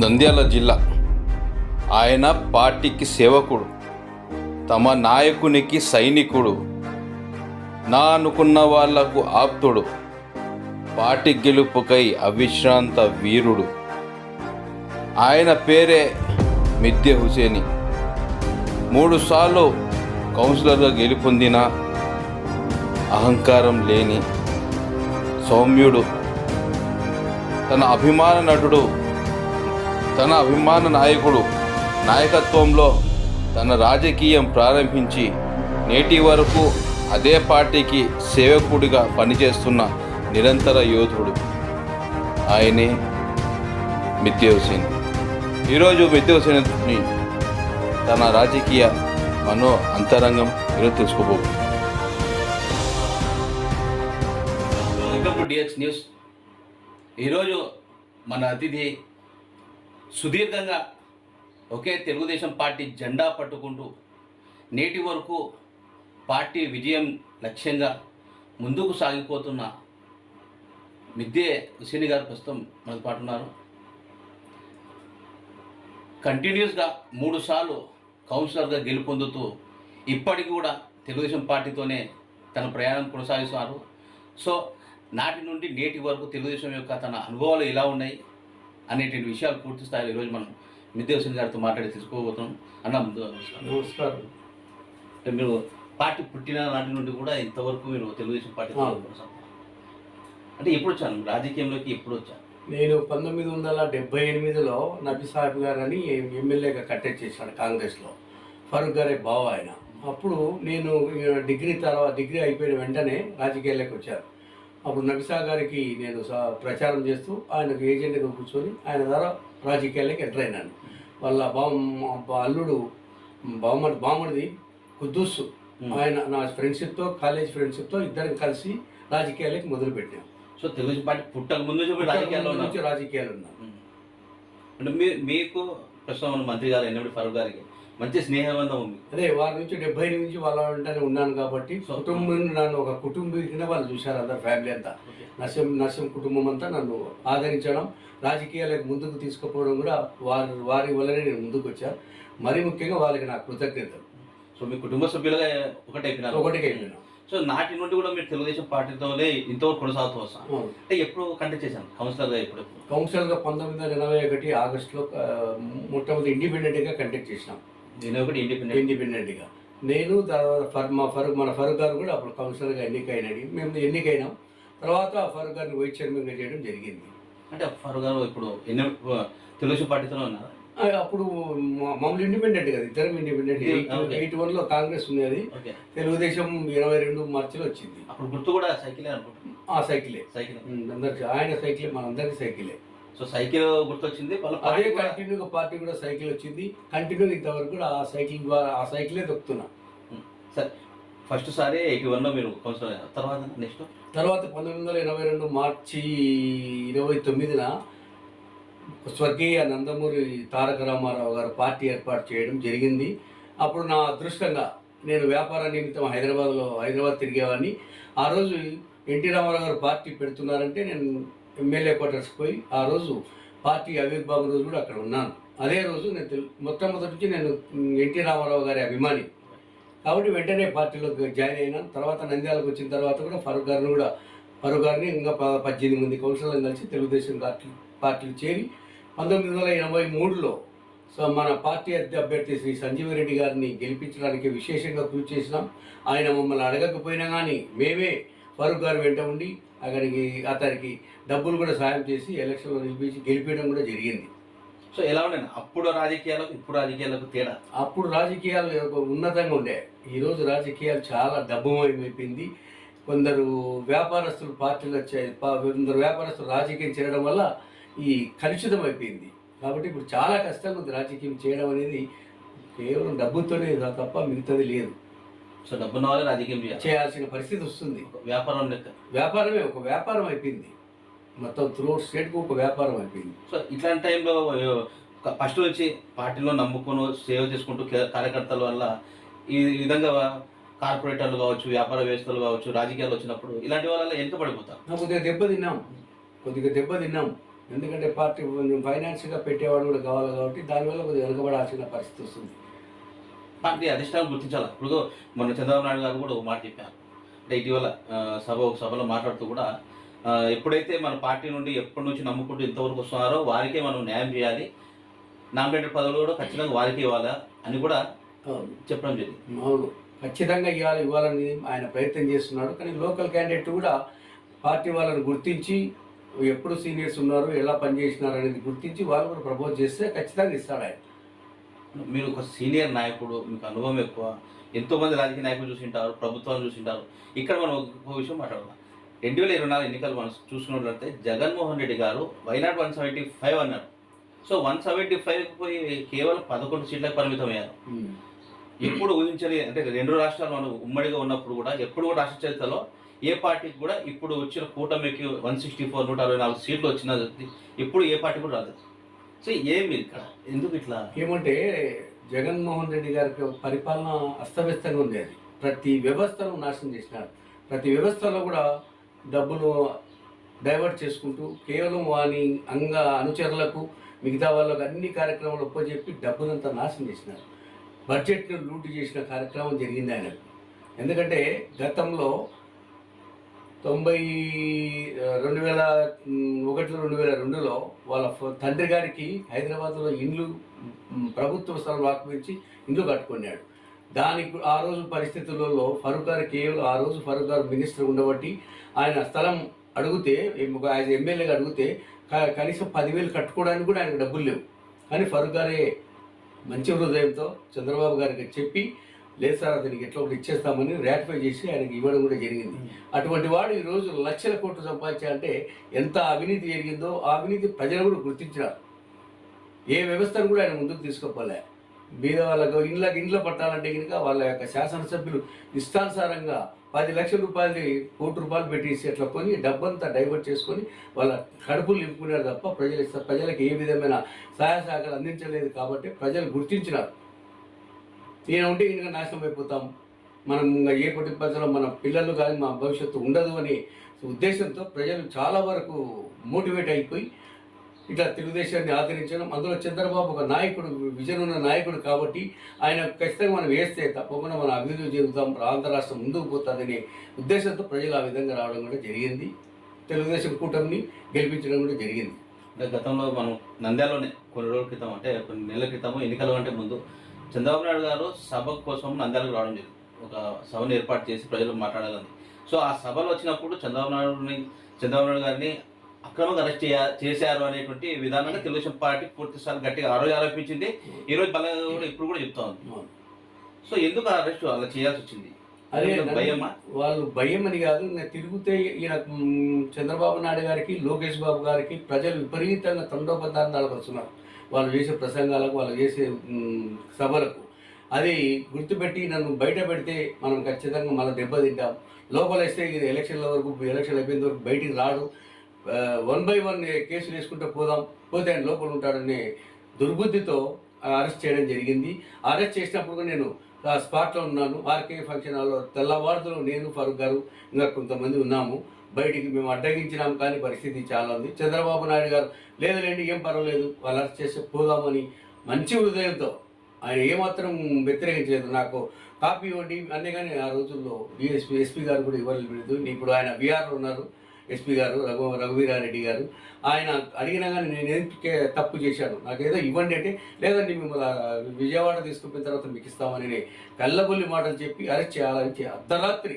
నంద్యాల జిల్లా. ఆయన పార్టీకి సేవకుడు, తమ నాయకునికి సైనికుడు, నా అనుకున్న వాళ్లకు ఆప్తుడు, పార్టీ గెలుపుకై అవిశ్రాంత వీరుడు. ఆయన పేరే మిద్దె హుసేని. 3 సార్లు కౌన్సిలర్గా గెలుపొందిన అహంకారం లేని సౌమ్యుడు, తన అభిమాన నటుడు, తన అభిమాన నాయకుడు నాయకత్వంలో తన రాజకీయం ప్రారంభించి నేటి వరకు అదే పార్టీకి సేవకుడిగా పనిచేస్తున్న నిరంతర యోధుడు ఆయనే మిద్దె హుసేని. ఈరోజు మిద్దె హుసేని తన రాజకీయ అంతరంగం ఈరోజు తెలుసుకోబోతుంది. Welcome to DX news. ఈరోజు మన అతిథి సుదీర్ఘంగా ఒకే తెలుగుదేశం పార్టీ జెండా పట్టుకుంటూ నేటి వరకు పార్టీ విజయం లక్ష్యంగా ముందుకు సాగిపోతున్న మిద్దె హుసేని గారు ప్రస్తుతం మనతో పాటు ఉన్నారు. కంటిన్యూస్గా 3 సార్లు కౌన్సిలర్గా గెలుపొందుతూ ఇప్పటికి కూడా తెలుగుదేశం పార్టీతోనే తన ప్రయాణం కొనసాగిస్తున్నారు. సో నాటి నుండి నేటి వరకు తెలుగుదేశం యొక్క తన అనుభవాలు ఎలా ఉన్నాయి అనేటువంటి విషయాలు పూర్తి స్థాయిలో ఈరోజు మనం మిద్దె హుసేని గారితో మాట్లాడి తెలుసుకోబోతున్నాం. అన్న, ముందు నమస్కారం. మీరు పార్టీ పుట్టిన నాటి నుండి కూడా ఇంతవరకు మీరు తెలుగుదేశం పార్టీ అంటే ఎప్పుడు వచ్చాను రాజకీయంలోకి? ఎప్పుడు వచ్చాను? నేను 1978లో నబీ సాహెబ్ గారని ఎమ్మెల్యేగా కంటెస్ట్ చేశాను కాంగ్రెస్లో. ఫరూక్ గారే బావ ఆయన. అప్పుడు నేను డిగ్రీ అయిపోయిన వెంటనే రాజకీయాల్లోకి వచ్చాను. అప్పుడు నబీ సాహెబ్ గారికి నేను ప్రచారం చేస్తూ ఆయనకు ఏజెంట్గా కూర్చొని ఆయన ద్వారా రాజకీయాల్లోకి ఎంటర్ అయినాను. వాళ్ళ అల్లుడు బామ్మడిది కుద్దూస్, ఆయన నా ఫ్రెండ్షిప్తో, కాలేజ్ ఫ్రెండ్షిప్తో ఇద్దరం కలిసి రాజకీయాల్లోకి మొదలుపెట్టాం. సో తెలుగుదేశం పార్టీ పుట్టక ముందు రాజకీయాల్లో ఉన్నాను. అంటే మీకు ప్రస్తుతం మంత్రి గారు ఎన్నప్పుడు ఫరూక్ గారికి మంచి స్నేహబంధం ఉంది. అదే వారి నుంచి 70 నుంచి వాళ్ళ వెంటనే ఉన్నాను కాబట్టి కుటుంబం నన్ను ఒక కుటుంబీకిన వాళ్ళు చూశారు. అందరు ఫ్యామిలీ అంతా, నరసింహ కుటుంబం అంతా నన్ను ఆదరించడం, రాజకీయాలకు ముందుకు తీసుకుపోవడం కూడా వారి వల్లనే నేను ముందుకు వచ్చాను. మరీ ముఖ్యంగా వాళ్ళకి నా కృతజ్ఞతలు. సో మీ కుటుంబ సభ్యులుగా ఒకటిగా అయిపోయినాం. సో నాటి నుండి కూడా మీరు తెలుగుదేశం పార్టీతోనే ఇంతవరకు కొనసాగుతూ వస్తాను. అంటే ఎప్పుడు కంటెస్ట్ చేశాను కౌన్సిలర్గా? ఎప్పుడు కౌన్సిలర్గా 1981 ఆగస్టులో మొట్టమొదటి ఇండిపెండెంట్గా కంటెక్ట్ చేసినాం. ఇండిపెండెంట్గా నేను, తర్వాత మన ఫరూక్ గారు కూడా అప్పుడు కౌన్సిలర్గా మేము ఎన్నికైనాం. తర్వాత ఫరూక్ గారిని వైస్ చైర్మన్గా చేయడం జరిగింది. అంటే ఫరూక్ గారు ఇప్పుడు తెలుగుదేశం పార్టీతోనే ఉన్నారు? అప్పుడు మామూలు ఇండిపెండెంట్ కదా, ఇద్దరం ఇండిపెండెంట్. 81లో కాంగ్రెస్ ఉన్నది, తెలుగుదేశం 22 మార్చిలో వచ్చింది. అప్పుడు గుర్తు కూడా సైకిలే అనుకుంటున్నాను. సైకిలే అందరికి, ఆయన సైకిలే, మనందరికీ సైకిలే. సో సైకిల్ గుర్తొచ్చింది, అదే కంటిన్యూగా పార్టీ కూడా సైకిల్ వచ్చింది. కంటిన్యూగా ఇంతవరకు కూడా ఆ సైకిలే దొక్కుతున్నా. సరే, ఫస్ట్ సారి 81లో మీరు కౌన్సిలర్, తర్వాత 1982 మార్చి 29న స్వర్గీయ నందమూరి తారక రామారావు గారు పార్టీ ఏర్పాటు చేయడం జరిగింది. అప్పుడు నా అదృష్టంగా నేను వ్యాపార నిమిత్తం హైదరాబాద్ తిరిగేవాడిని. ఆ రోజు ఎన్టీ రామారావు గారు పార్టీ పెడుతున్నారంటే నేను ఎమ్మెల్యే క్వార్టర్స్కి పోయి ఆ రోజు పార్టీ ఆవిర్భావం రోజు కూడా అక్కడ ఉన్నాను. అదే రోజు నేను మొట్టమొదటి నుంచి నేను ఎన్టీ రామారావు గారి అభిమాని కాబట్టి వెంటనే పార్టీలోకి జాయిన్ అయినాను. తర్వాత నంద్యాలకు వచ్చిన తర్వాత కూడా ఫరూక్ గారిని ఇంకా 18 మంది కౌన్సిలర్లను కలిసి తెలుగుదేశం పార్టీలు చేరి 1983లో మన పార్టీ అభ్యర్థి శ్రీ సంజీవరెడ్డి గారిని గెలిపించడానికి విశేషంగా కృషి చేసినాం. ఆయన మమ్మల్ని అడగకపోయినా కానీ మేమే ఫరూక్ గారు వెంట ఉండి అతనికి డబ్బులు కూడా సాయం చేసి ఎలక్షన్లో నిలిపించి గెలిపించడం కూడా జరిగింది. సో ఎలా ఉన్నాయి అప్పుడు రాజకీయాలకు ఇప్పుడు రాజకీయాలకు తేడా? అప్పుడు రాజకీయాలు ఉన్నతంగా ఉండే, ఈరోజు రాజకీయాలు చాలా డబ్బుమయమైపోయింది. కొందరు వ్యాపారస్తులు పార్టీలు వచ్చాయి, కొందరు వ్యాపారస్తులు రాజకీయం చేయడం వల్ల ఈ కలుషితం అయిపోయింది. కాబట్టి ఇప్పుడు చాలా కష్టంగా ఉంది రాజకీయం చేయడం అనేది. కేవలం డబ్బుతోనే తప్ప మిగతాది లేదు. సో డబ్బున్న వాళ్ళే రాజకీయం చేయాల్సిన పరిస్థితి వస్తుంది. వ్యాపారమే ఒక వ్యాపారం అయిపోయింది. మొత్తం త్రూఅవుట్ స్టేట్కు ఒక వ్యాపారం అయిపోయింది. సో ఇట్లాంటి టైంలో ఫస్ట్ నుంచి పార్టీలో నమ్ముకొని సేవ చేసుకుంటూ కార్యకర్తల వల్ల ఈ విధంగా కార్పొరేటర్లు కావచ్చు, వ్యాపార వ్యవస్థలు కావచ్చు, రాజకీయాలు వచ్చినప్పుడు ఇలాంటి వాళ్ళ ఎంత పడిపోతారు? కొద్దిగా దెబ్బ తిన్నాం. ఎందుకంటే పార్టీ కొంచెం ఫైనాన్స్గా పెట్టేవాడు కూడా కావాలి కాబట్టి దానివల్ల కొద్దిగా వెనుకబడాల్సిన పరిస్థితి వస్తుంది. పార్టీ అధిష్టానం గుర్తించాలి. ఇప్పుడు మొన్న చంద్రబాబు నాయుడు గారు కూడా ఒక మాట చెప్పారు. అంటే ఇటీవల ఒక సభలో మాట్లాడుతూ కూడా ఎప్పుడైతే మన పార్టీ నుండి ఎప్పటి నుంచి నమ్ముకుంటూ ఇంతవరకు వస్తున్నారో వారికే మనం న్యాయం చేయాలి, నామినేటెడ్ పదవులు కూడా ఖచ్చితంగా వారికి ఇవ్వాలా అని కూడా చెప్పడం జరిగింది. అవును, ఖచ్చితంగా ఇవ్వాలని ఆయన ప్రయత్నం చేస్తున్నాడు. కానీ లోకల్ క్యాండిడేట్ కూడా పార్టీ వాళ్ళని గుర్తించి ఎప్పుడు సీనియర్స్ ఉన్నారు, ఎలా పనిచేసినారు అనేది గుర్తించి వాళ్ళు కూడా ప్రపోజ్ చేస్తే ఖచ్చితంగా ఇస్తాడు ఆయన. మీరు ఒక సీనియర్ నాయకుడు, మీకు అనుభవం ఎక్కువ, ఎంతోమంది రాజకీయ నాయకులు చూసింటారు, ప్రభుత్వాలు చూసింటారు. ఇక్కడ మనం ఒక విషయం మాట్లాడదాం. 2024 ఎన్నికలు మనం చూసుకున్నట్లయితే జగన్మోహన్ రెడ్డి గారు వైనాట్ 175 అన్నారు. సో 175 పోయి కేవలం 11 సీట్లకు పరిమితమయ్యారు. ఎప్పుడు ఊహించని, అంటే రెండు రాష్ట్రాలు మనం ఉమ్మడిగా ఉన్నప్పుడు కూడా ఎప్పుడు కూడా రాష్ట్ర చరిత్రలో ఏ పార్టీకి కూడా ఇప్పుడు వచ్చిన కూటమికి 164 164 సీట్లు వచ్చిన ఇప్పుడు ఏ పార్టీ కూడా రాదు. సో ఏమి ఇక్కడ ఎందుకు ఇట్లా ఏమంటే జగన్మోహన్ రెడ్డి గారికి పరిపాలన అస్తవ్యస్తంగా ఉంది. అది ప్రతి వ్యవస్థను నాశనం చేసినారు. ప్రతి వ్యవస్థలో కూడా డబ్బులు డైవర్ట్ చేసుకుంటూ కేవలం వాని అనుచరులకు మిగతా వాళ్ళకు అన్ని కార్యక్రమాలు ఒప్పజెప్పి డబ్బునంతా నాశనం చేసినారు. బడ్జెట్ను లూటు చేసిన కార్యక్రమం జరిగింది ఆయనకు. ఎందుకంటే గతంలో 2001-2002లో వాళ్ళ తండ్రి గారికి హైదరాబాద్లో ఇండ్లు ప్రభుత్వ స్థలం ఆక్రమించి ఇండ్లు కట్టుకున్నాడు. దానికి ఆ రోజు పరిస్థితులలో ఫరూక్ గారు కేవలం ఆ రోజు ఫరూక్ గారు మినిస్టర్ ఉండబట్టి ఆయన స్థలం అడిగితే యాజ్ ఎమ్మెల్యేగా అడిగితే కనీసం 10,000 కట్టుకోవడానికి కూడా ఆయనకు డబ్బులు లేవు. కానీ ఫరూక్ గారే మంచి హృదయంతో చంద్రబాబు గారికి చెప్పి లేదు సార్ అతనికి ఎట్లా ఒకటి ఇచ్చేస్తామని రాటిఫై చేసి ఆయనకి ఇవ్వడం కూడా జరిగింది. అటువంటి వాడు ఈరోజు లక్షల కోట్లు సంపాదించాలంటే ఎంత అవినీతి జరిగిందో ఆ అవినీతి ప్రజలు కూడా గుర్తించినారు. ఏ వ్యవస్థను కూడా ఆయన ముందుకు తీసుకోపోలే. బీద వాళ్ళకు ఇండ్ల పట్టాలంటే కనుక వాళ్ళ యొక్క శాసనసభ్యులు ఇష్టానుసారంగా 10 లక్షల రూపాయలు ₹1 కోటి పెట్టేసి అట్లా కొని డబ్బంతా డైవర్ట్ చేసుకొని వాళ్ళ కడుపులు నింపుకున్నారు తప్ప ప్రజలకు ఏ విధమైన సహాయ సహకారాలు అందించలేదు. కాబట్టి ప్రజలు గుర్తించినారు. ఈయన ఉంటే ఈయనగా నాశనం అయిపోతాం, మనం ఏ పరిస్థితుల్లో మన పిల్లలు కానీ మా భవిష్యత్తు ఉండదు అనే ఉద్దేశంతో ప్రజలు చాలా వరకు మోటివేట్ అయిపోయి ఇట్లా తెలుగుదేశాన్ని ఆదరించడం. అందులో చంద్రబాబు ఒక నాయకుడు, విజన్ ఉన్న నాయకుడు కాబట్టి ఆయన ఖచ్చితంగా మనం వేస్తే తప్పకుండా మనం అభివృద్ధి జరుగుతాం, ఆంధ్ర రాష్ట్రం ముందుకు పోతుందనే ఉద్దేశంతో ప్రజలు ఆ విధంగా రావడం కూడా జరిగింది. తెలుగుదేశం కూటమిని గెలిపించడం కూడా జరిగింది. అంటే గతంలో మనం నంద్యాలలోనే కొన్ని రోజుల క్రితం, అంటే కొన్ని నెలల క్రితము ఎన్నికల కంటే ముందు చంద్రబాబు నాయుడు గారు సభ కోసం నంద్యాలకు రావడం జరిగింది. ఒక సభను ఏర్పాటు చేసి ప్రజలకు మాట్లాడాలని. సో ఆ సభలో వచ్చినప్పుడు చంద్రబాబు నాయుడు గారిని అక్రమంగా అరెస్ట్ చేశారు అనేటువంటి విధానంగా తెలుగుదేశం పార్టీ పూర్తిసారి గట్టిగా ఆ రోజు ఆరోపించింది. ఈ రోజు బలంగా కూడా ఇప్పుడు కూడా చెప్తా ఉంది. సో ఎందుకు అరెస్ట్ అలా చేయాల్సి వచ్చింది? అదే భయమా? వాళ్ళు భయం అని కాదు, ఇంకా తిరిగితే ఈయన చంద్రబాబు నాయుడు గారికి, లోకేష్ బాబు గారికి ప్రజలు విపరీతంగా తండోపదార్థాలు వస్తున్నారు. వాళ్ళు చేసే ప్రసంగాలకు, వాళ్ళు చేసే సభలకు. అది గుర్తుపెట్టి నన్ను బయట పెడితే మనం ఖచ్చితంగా మనం దెబ్బతింటాం, లోపల వేస్తే ఇది ఎలక్షన్ల వరకు, ఎలక్షన్ అయిపోయిన వరకు బయటికి రాడు, 1 by 1 కేసులు వేసుకుంటూ పోతే ఆయన లోపల ఉంటాడనే దుర్బుద్ధితో అరెస్ట్ చేయడం జరిగింది. అరెస్ట్ చేసినప్పుడు కూడా నేను స్పాట్లో ఉన్నాను. ఆర్కే ఫంక్షన్ హాల్లో తెల్లవారుతో నేను, ఫరూక్ గారు ఇంకా కొంతమంది ఉన్నాము. బయటికి మేము అడ్డగించినాం, కానీ పరిస్థితి చాలా ఉంది. చంద్రబాబు నాయుడు గారు లేదులేండి ఏం పర్వాలేదు వాళ్ళు అరెస్ట్ చేసి పోదామని మంచి హృదయంతో, ఆయన ఏమాత్రం వ్యతిరేకించలేదు. నాకు కాపీ ఇవ్వండి అనే, కానీ ఆ రోజుల్లో ఎస్పీ గారు కూడా ఇవ్వలేదు. ఇప్పుడు ఆయన బీఆర్లో ఉన్నారు ఎస్పీ గారు, రఘువీరారెడ్డి గారు. ఆయన అడిగినా కానీ నేనేం తప్పు చేశాను, నాకేదో ఇవ్వండి అంటే లేదండి మిమ్మల్ని విజయవాడ తీసుకుపోయిన తర్వాత మీకు ఇస్తామని కళ్ళబొల్లి మాటలు చెప్పి అరెస్ట్ చేయాలని అర్ధరాత్రి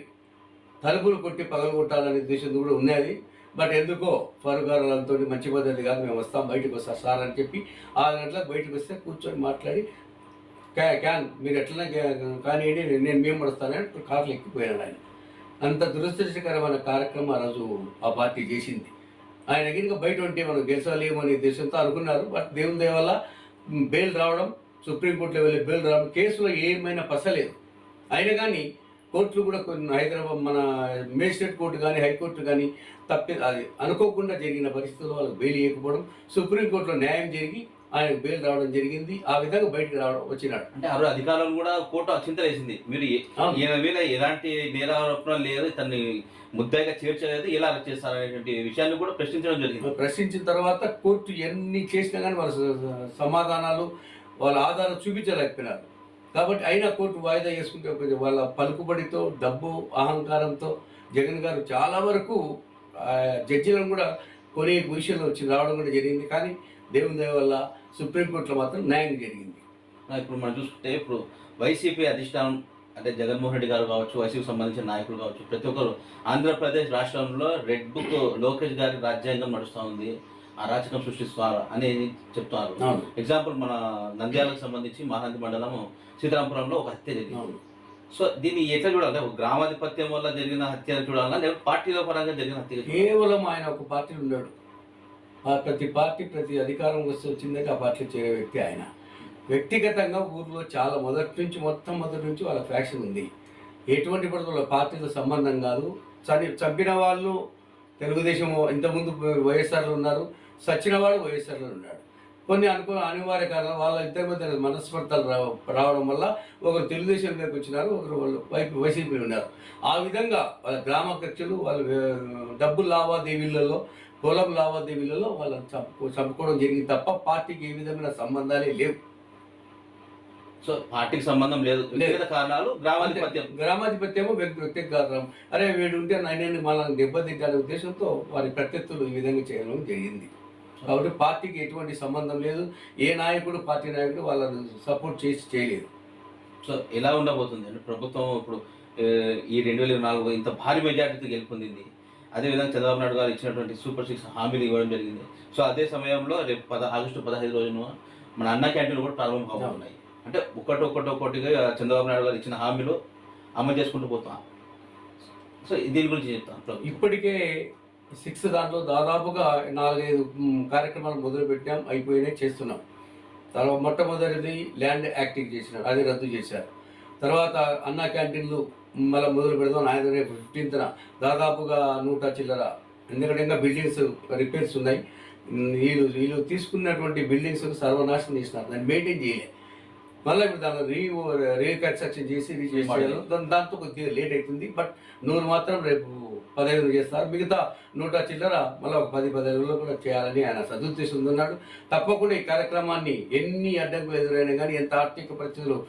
తలుపులు కొట్టి పగలగొట్టాలనే ఉద్దేశం కూడా ఉన్నది. బట్ ఎందుకో ఫరూక్ గారు వాళ్ళతో మంచి పద్ధతి కాదు, మేము వస్తాం, బయటకు వస్తాం సార్ అని చెప్పి 6 గంటలకు బయటకు వస్తే కూర్చొని మాట్లాడి క్యాన్ మీరు ఎట్లనే కానివ్వండి నేను మేము వస్తానని కార్లు ఎక్కిపోయాను. ఆయన అంత దురదృష్టకరమైన కార్యక్రమం ఆ రోజు ఆ పార్టీ చేసింది. ఆయన ఇంకా బయట ఉంటే మనం గెలిచలేమనే ఉద్దేశంతో అనుకున్నారు. బట్ దేవుని దయ వల్ల బెయిల్ రావడం, సుప్రీంకోర్టులో వెళ్ళి బెయిల్ రావడం, కేసులో ఏమైనా పసలేదు. అయినా కానీ కోర్టులు కూడా కొన్ని హైదరాబాద్ మన మేజిస్ట్రేట్ కోర్టు కానీ హైకోర్టు కానీ అది అనుకోకుండా జరిగిన పరిస్థితుల్లో వాళ్ళకి బెయిల్ ఇవ్వకపోవడం, సుప్రీంకోర్టులో న్యాయం జరిగి ఆయనకు బెయిల్ రావడం జరిగింది. ఆ విధంగా బయటికి వచ్చినాడు. అంటే ఆ రోజు అధికారులను కూడా కోర్టు అచింతలేసింది. మీరు అవును. ఈయన మీద ఎలాంటి నేరారోపణ లేదు, తనని ముద్దాయిగా చేర్చలేదు, ఎలా అరెస్ట్ చేస్తారనేటువంటి విషయాన్ని కూడా ప్రశ్నించడం జరిగింది. ప్రశ్నించిన తర్వాత కోర్టు ఎన్ని చేసినా కానీ వాళ్ళ సమాధానాలు, వాళ్ళ ఆధారం చూపించలేకపోయినారు. కాబట్టి అయినా కోర్టు వాయిదా వేసుకుంటే వాళ్ళ పలుకుబడితో, డబ్బు అహంకారంతో జగన్ గారు చాలా వరకు జడ్జీలను కూడా కొన్ని విషయంలో వచ్చి రావడం కూడా జరిగింది. కానీ దేవుని దయ వల్ల సుప్రీంకోర్టులో మాత్రం న్యాయం జరిగింది. ఇప్పుడు మనం చూసుకుంటే ఇప్పుడు వైసీపీ అధిష్టానం అంటే జగన్మోహన్ రెడ్డి గారు కావచ్చు, వైసీపీకి సంబంధించిన నాయకులు కావచ్చు, ప్రతి ఒక్కరు ఆంధ్రప్రదేశ్ రాష్ట్రంలో రెడ్ బుక్ లోకేష్ గారి రాజ్యాంగం నడుస్తూ ఉంది, అరాచకం సృష్టిస్తున్నారు అనేది చెప్తున్నారు. ఎగ్జాంపుల్ మన నంద్యాలకు సంబంధించి మహానంది మండలం సీతారాంపురంలో ఒక హత్య జరిగింది. సో దీన్ని ఎట్లా చూడాలి? గ్రామాధిపత్యం వల్ల జరిగిన హత్య చూడాలా, లేదా పార్టీల పరంగా జరిగిన హత్య? కేవలం ఆయన ఒక పార్టీలో ఉన్నాడు. ప్రతి పార్టీ ప్రతి అధికారం వచ్చిందంటే ఆ పార్టీలో చేరే వ్యక్తి ఆయన. వ్యక్తిగతంగా ఊర్లో చాలా మొట్టమొదటి నుంచి వాళ్ళ ఫ్యాక్షన్ ఉంది. ఎటువంటి వాళ్ళ పార్టీతో సంబంధం కాదు. చంపిన వాళ్ళు తెలుగుదేశం ఇంతకుముందు వైఎస్ఆర్లో ఉన్నారు, సచిన వాడు వైఎస్ఆర్లో ఉన్నాడు. కొన్ని అనివార్య కారణాలు వాళ్ళ ఇద్దరి మధ్య మనస్పర్ధలు రావడం వల్ల ఒకరు తెలుగుదేశంలోకి వచ్చినారు, ఒకరు వాళ్ళు వైసీపీలో ఉన్నారు. ఆ విధంగా వాళ్ళ గ్రామ కక్షలు, వాళ్ళ డబ్బు లావాదేవీలలో, పొలం లావాదేవీలలో వాళ్ళని చంపుకోవడం జరిగింది తప్ప పార్టీకి ఏ విధమైన సంబంధాలే లేవు. సో పార్టీకి సంబంధం లేదు, వ్యక్తిగత కారణాలు, గ్రామాధిపత్యము వ్యక్తిగత కారణం. అరే వీడు ఉంటే నేను మనల్ని దెబ్బతింటానే ఉద్దేశంతో వారి ప్రత్యర్థులు ఈ విధంగా చేయడం జరిగింది. కాబట్టి పార్టీకి ఎటువంటి సంబంధం లేదు. ఏ నాయకుడు, పార్టీ నాయకుడు వాళ్ళని సపోర్ట్ చేయలేదు. సో ఎలా ఉండబోతుంది అంటే ప్రభుత్వం ఇప్పుడు ఈ 2024 ఇంత భారీ మెజార్టీతో గెలుపొందింది. అదేవిధంగా చంద్రబాబు నాయుడు గారు ఇచ్చినటువంటి సూపర్ 6 హామీలు ఇవ్వడం జరిగింది. సో అదే సమయంలో రేపు ఆగస్టు 15 రోజున మన అన్న క్యాంటీన్లు కూడా ప్రారంభం కాబోతున్నాయి. అంటే ఒక్కొక్కటిగా చంద్రబాబు నాయుడు గారు ఇచ్చిన హామీలు అమలు చేసుకుంటూ పోతాం. సో దీని గురించి చెప్తాను. ఇప్పటికే 6 దాంట్లో దాదాపుగా 4-5 కార్యక్రమాలు మొదలు పెట్టాం, అయిపోయినాయి, చేస్తున్నాం. తర్వాత మొట్టమొదటిది ల్యాండ్ యాక్టింగ్ చేసినారు, అది రద్దు చేశారు. తర్వాత అన్న క్యాంటీన్లు మళ్ళీ మొదలు పెడదాం. ఆయన రేపు 15న దాదాపుగా 100 చిల్లర, ఎందుకంటే ఇంకా బిల్డింగ్స్ రిపేర్స్ ఉన్నాయి. వీళ్ళు తీసుకున్నటువంటి బిల్డింగ్స్ సర్వనాశనం చేసినారు, దాన్ని మెయింటైన్ చేయలే. మళ్ళీ ఇప్పుడు దాన్ని రీకన్స్ట్రక్షన్ చేసి చేయాలి. దాంతో కొద్దిగా లేట్ అవుతుంది. బట్ 100 మాత్రం రేపు 15 చేస్తారు. మిగతా 100 చిల్లర మళ్ళీ ఒక 10-15 కూడా చేయాలని ఆయన సదుద్దేశం ఉన్నాడు. తప్పకుండా ఈ కార్యక్రమాన్ని ఎన్ని అడ్డంకులు ఎదురైనా కానీ, ఎంత ఆర్థిక పరిస్థితులు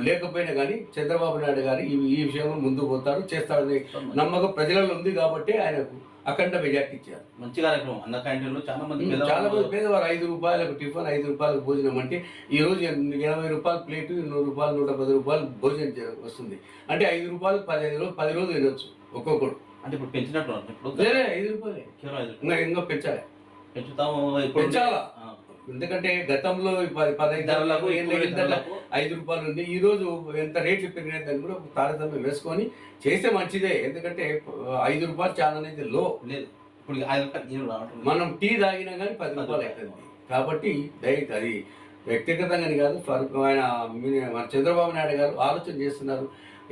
లేకపోయినా కానీ చంద్రబాబు నాయుడు గారు ఈ విషయంలో ముందుకు పోతారు, చేస్తారని నమ్మకం ప్రజలలో ఉంది. కాబట్టి ఆయనకు అఖండ మెజార్టీ ఇచ్చారు. మంచి కార్యక్రమం. అన్న క్యాంటీన్లో చాలా మంది పేదవారు 5 రూపాయలకు టిఫిన్, 5 రూపాయలకు భోజనం అంటే ఈ రోజు 80 రూపాయల ప్లేటు, 100 రూపాయలు, 110 రూపాయలు భోజనం వస్తుంది. అంటే 5 రూపాయలు 10 రోజులు తినొచ్చు ఒక్కొక్కడు. అంటే ఇప్పుడు పెంచినట్టు ఇప్పుడు 5 రూపాయలు ఇంకా పెంచాలి, పెంచాలా. ఎందుకంటే గతంలో 5 రూపాయలు ఉంది. ఈ రోజు ఎంత రేట్లు పెరిగినాయి దాన్ని కూడా తారతమ్యం వేసుకొని చేస్తే మంచిదే. ఎందుకంటే 5 రూపాయలు చాలా అనేది లో లేదు. ఇప్పుడు మనం టీ తాగినా కానీ 10 రూపాయలు అవుతుంది. కాబట్టి అది వ్యక్తిగతంగాని కాదు, ఆయన మన చంద్రబాబు నాయుడు గారు ఆలోచన చేస్తున్నారు.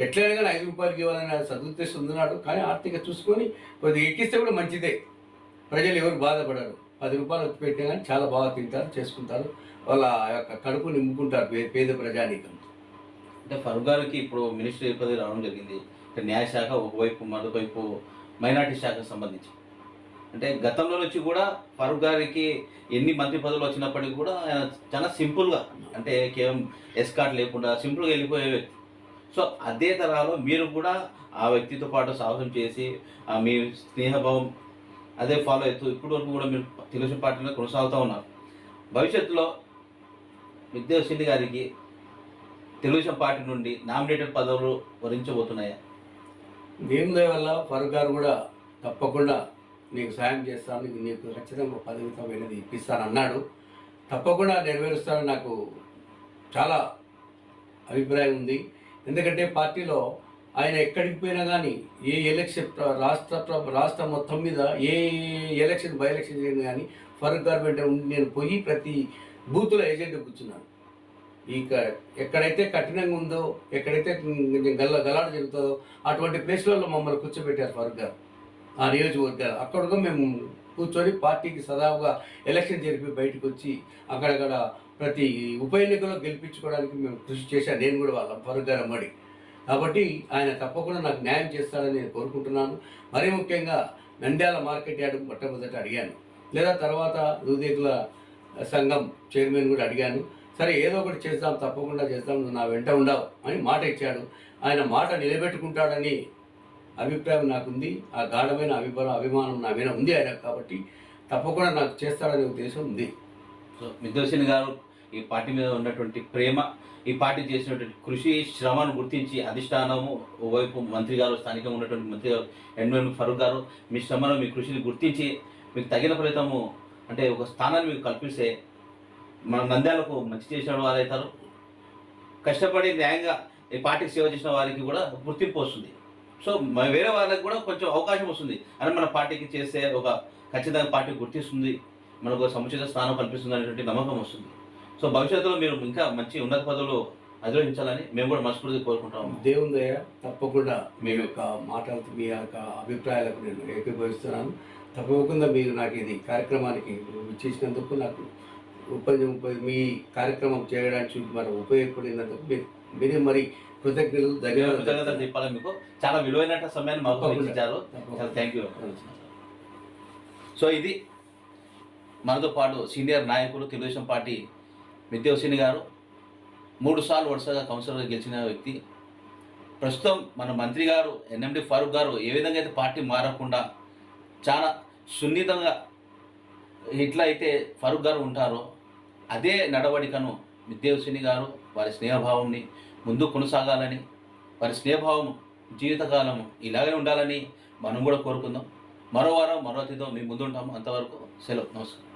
ఎట్లయినా కానీ 5 రూపాయలకి ఇవ్వాలని సదుద్దేశం ఉన్నాడు. కానీ ఆర్థిక చూసుకొని కొద్దిగా ఎక్కిస్తే కూడా మంచిదే. ప్రజలు ఎవరు బాధపడరు. 10 రూపాయలు పెట్టినా కానీ చాలా బాగా తింటారు, చేసుకుంటారు, వాళ్ళ యొక్క కడుపు నింపుకుంటారు పేద ప్రజానీకం. అంటే ఫరూక్ గారికి ఇప్పుడు మినిస్ట్రీ పదవి రావడం జరిగింది. న్యాయశాఖ ఒకవైపు, మరోవైపు మైనార్టీ శాఖకు సంబంధించి. అంటే గతంలో నుంచి కూడా ఫరూక్ గారికి ఎన్ని మంత్రి పదవులు వచ్చినప్పటికీ కూడా ఆయన చాలా సింపుల్గా, అంటే కేవలం ఎస్కాట్ లేకుండా సింపుల్గా వెళ్ళిపోయే వ్యక్తి. సో అదే తరహాలో మీరు కూడా ఆ వ్యక్తితో పాటు సాహసం చేసి మీ స్నేహభావం అదే ఫాలో అవుతూ ఇప్పటి వరకు కూడా మీరు తెలుగుదేశం పార్టీలో కొనసాగుతూ ఉన్నారు. భవిష్యత్తులో విద్యాశ్రీ గారికి తెలుగుదేశం పార్టీ నుండి నామినేటెడ్ పదవులు వరించబోతున్నాయా? దేవుని వల్ల ఫరూక్ గారు కూడా తప్పకుండా నీకు సాయం చేస్తాను, నీకు ఖచ్చితంగా పదవితమైనది ఇప్పిస్తాను అన్నాడు. తప్పకుండా నెరవేరుస్తానని నాకు చాలా అభిప్రాయం ఉంది. ఎందుకంటే పార్టీలో ఆయన ఎక్కడికి పోయినా కానీ ఏ ఎలక్షన్ రాష్ట్రం మొత్తం మీద ఏ ఎలక్షన్ బై ఎలక్షన్ జరిగినా కానీ ఫరూక్ గారు వెంట నేను పోయి ప్రతి బూత్లో ఏజెంట్ కూర్చున్నాను. ఎక్కడైతే కఠినంగా ఉందో, ఎక్కడైతే గలాట జరుగుతుందో అటువంటి ప్లేస్లలో మమ్మల్ని కూర్చోబెట్టారు ఫరూక్ గారు. ఆ నియోజకవర్గాలు అక్కడ మేము కూర్చొని పార్టీకి సదావుగా ఎలక్షన్ జరిపి బయటకు వచ్చి అక్కడక్కడ ప్రతి ఉప ఎన్నికలో గెలిపించుకోవడానికి మేము కృషి చేశాను, నేను కూడా వాళ్ళ ఫరూక్ గారు అమ్మడి. కాబట్టి ఆయన తప్పకుండా నాకు న్యాయం చేస్తాడని నేను కోరుకుంటున్నాను. మరీ ముఖ్యంగా నంద్యాల మార్కెట్ యార్డ్ మొట్టమొదట అడిగాను, లేదా తర్వాత దూదేకుల సంఘం చైర్మన్ కూడా అడిగాను. సరే ఏదో ఒకటి చేద్దాం, తప్పకుండా చేద్దాం, నువ్వు నా వెంట ఉండవు అని మాట ఇచ్చాడు. ఆయన మాట నిలబెట్టుకుంటాడని అభిప్రాయం నాకుంది. ఆ గాఢమైన అభిమానం నా మీద ఉంది ఆయన, కాబట్టి తప్పకుండా నాకు చేస్తాడనే ఉద్దేశం ఉంది. సో మిద్దెల గారు ఈ పార్టీ మీద ఉన్నటువంటి ప్రేమ, ఈ పార్టీ చేసినటువంటి కృషి, శ్రమను గుర్తించి అధిష్టానము, ఓవైపు మంత్రి గారు, స్థానికంగా ఉన్నటువంటి మంత్రి గారు ఎన్ఎం ఫరూక్ గారు మీ శ్రమను, మీ కృషిని గుర్తించి మీకు తగిన ఫలితము అంటే ఒక స్థానాన్ని మీకు కల్పిస్తే మన నంద్యాలకు మంచి చేసిన వారు అవుతారు. కష్టపడి న్యాయంగా ఈ పార్టీకి సేవ చేసిన వారికి కూడా గుర్తింపు వస్తుంది. సో వేరే వాళ్ళకి కూడా కొంచెం అవకాశం వస్తుంది అని మన పార్టీకి చేస్తే ఒక ఖచ్చితంగా పార్టీ గుర్తిస్తుంది, మనకు సముచిత స్థానం కల్పిస్తుంది అనేటువంటి నమ్మకం వస్తుంది. సో భవిష్యత్తులో మీరు ఇంకా మంచి ఉన్నత పదవులు అధిరోహించాలని మేము కూడా మనస్ఫూర్తిగా కోరుకుంటాము. దేవుని దయ, తప్పకుండా మీ యొక్క మాటలతో, మీ యొక్క అభిప్రాయాలకు నేను ఏకీభవిస్తున్నాను. తప్పకుండా మీరు నాకు ఇది కార్యక్రమానికి ఇచ్చేసినందుకు, నాకు మీ కార్యక్రమం చేయడానికి మరి ఉపయోగపడినందుకు మీరు మరి కృతజ్ఞతలు, ధన్యవాదాలు చెప్పాలి. మీకు చాలా విలువైన సమయాన్ని మాకు ఇచ్చారు. Thank you. సో ఇది మనతో పాటు సీనియర్ నాయకులు, తెలుగుదేశం పార్టీ మిద్దెల గారు 3 సార్లు వరుసగా కౌన్సిలర్గా గెలిచిన వ్యక్తి. ప్రస్తుతం మన మంత్రి గారు ఎన్ఎండి ఫరూక్ గారు ఏ విధంగా అయితే పార్టీ మారకుండా చాలా సున్నితంగా ఇట్లా అయితే ఫరూక్ గారు ఉంటారో అదే నడవడికను మిద్దెల గారు వారి స్నేహభావంని ముందు కొనసాగాలని, వారి స్నేహభావం జీవితకాలం ఇలాగే ఉండాలని మనం కూడా కోరుకుందాం. మరో వారం మరో అతిథితో మేము ముందు ఉంటాము. అంతవరకు సెలవు. నమస్కారం.